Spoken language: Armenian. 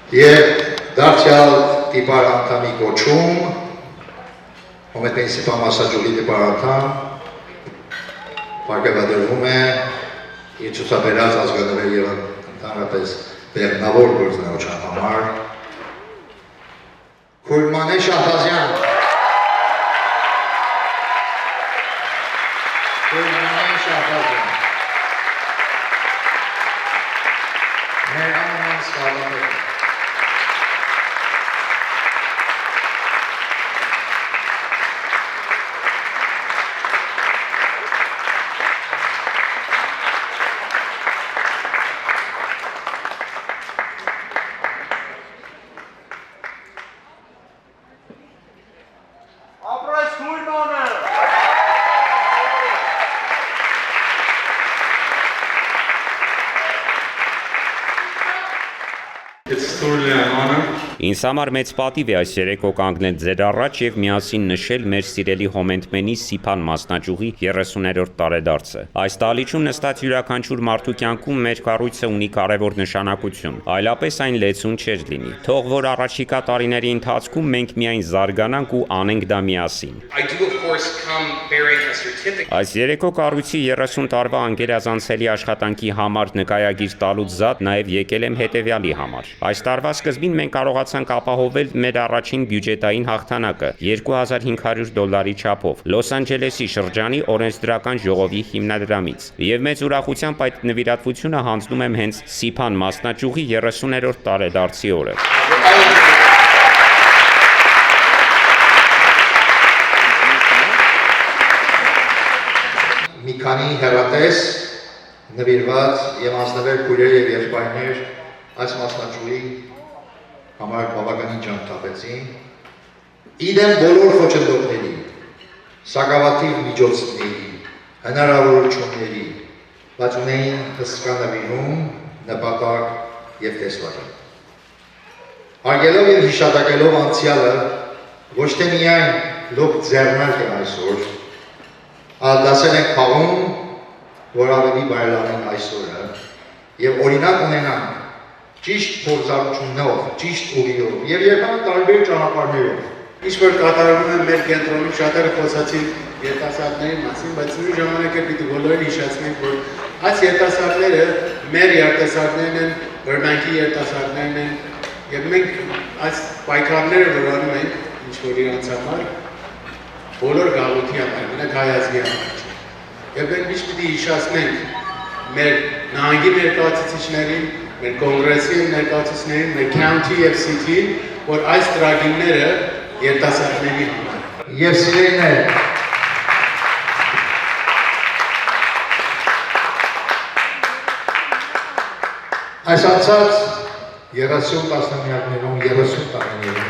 Եվ դարձյալ տիպար անդամի կոչում, Հոմետ մունիցիպալ մասնաճյուղի տիպար անդամ, պարգևատրվում է իր ցուցաբերած ազգանվեր եւ ընդհանրապես բեղմնավոր գործունեության համար Քույրմանե Շահբազյան մեր անունն սպառնալու Ինձ համար մեծ պատիվ է այս երեկո կանգնել ձեր առաջ եւ միասին նշել մեր սիրելի Հոմենտմենի Սիփան մասնաճյուղի 30-րդ տարեդարձը։ Այս տալիչում նստած յուրաքանչյուր մարդու կյանքում մեր կառույցը ունի կարևոր նշանակություն, այլապես այն լեցուն չէր լինի։ Թող որ առաջիկա տարիների ընթացքում մենք միայն զարգանանք ու անենք դա միասին։ Այս երեկո կառույցի 30 տարվա անգերազանցելի աշխատանքի համար նկայագիր տալուց զատ նաեւ եկել եմ հետեւյալի համար։ Այս տարվա սկզբին մենք կարողացանք ապահովել մեր առաջին բյուջետային հաղթանակը $2500 չափով Լոս Անջելեսի շրջանի օրենսդրական ժողովի հիմնադրամից եւ մեծ ուրախությամբ այդ նվիրատվությունը հանձնում եմ հենց Սիփան մասնաճյուղի 30-րդ տարեդարձի օրը։ Մի քանի հեռատես նվիրված եւ անձնվեր քույրեր եւ եղբայրներ այս մասնաճյուղի համար բավականին ջանքթափեցին, իդեմ բոլոր խոչընդոտների, սակավաթիվ միջոցների, հնարավորությունների, բայց ունեին հսկա նվիրում, նպատակ եւ տեսլական։ Արգելով եւ հիշատակելով անցյալը, ոչ թե միայն լոկ ձեռնարկ է այսօր, այլ դասել ենք խաղում, որ ավելի բարելավենք այսօրը եւ օրինակ ունենանք ճիշտ փորձառություններով, ճիշտ ուղիով եւ երբեմն տարբեր ճանապարհներով։ Ինչ որ կատարվում է մեր կենտրոնում շատերը խոսացին երիտասարդների մասին, բայց նույն ժամանակ է պիտի բոլորին հիշեցնենք, որ այս երիտասարդները մեր երիտասարդներն են, բրմանկի երիտասարդներն են եւ մենք այս պայքարները որ անում ենք, ինչ որ իրանց համար, բոլոր գաղութի համար, մենակ հայ ազգի համար չէ։ Եվ մենք միշտ պիտի հիշեցնենք մեր նահանգի ներկայացուցիչներին, մեր կոնգրեսի ներկայացուցիչներին, մեր county եւ city, որ այս ծրագիրները երիտասարդների համար։ Եվ սիրելիներ, այս անցած 30 տասնամյակներում, 30 տարիներում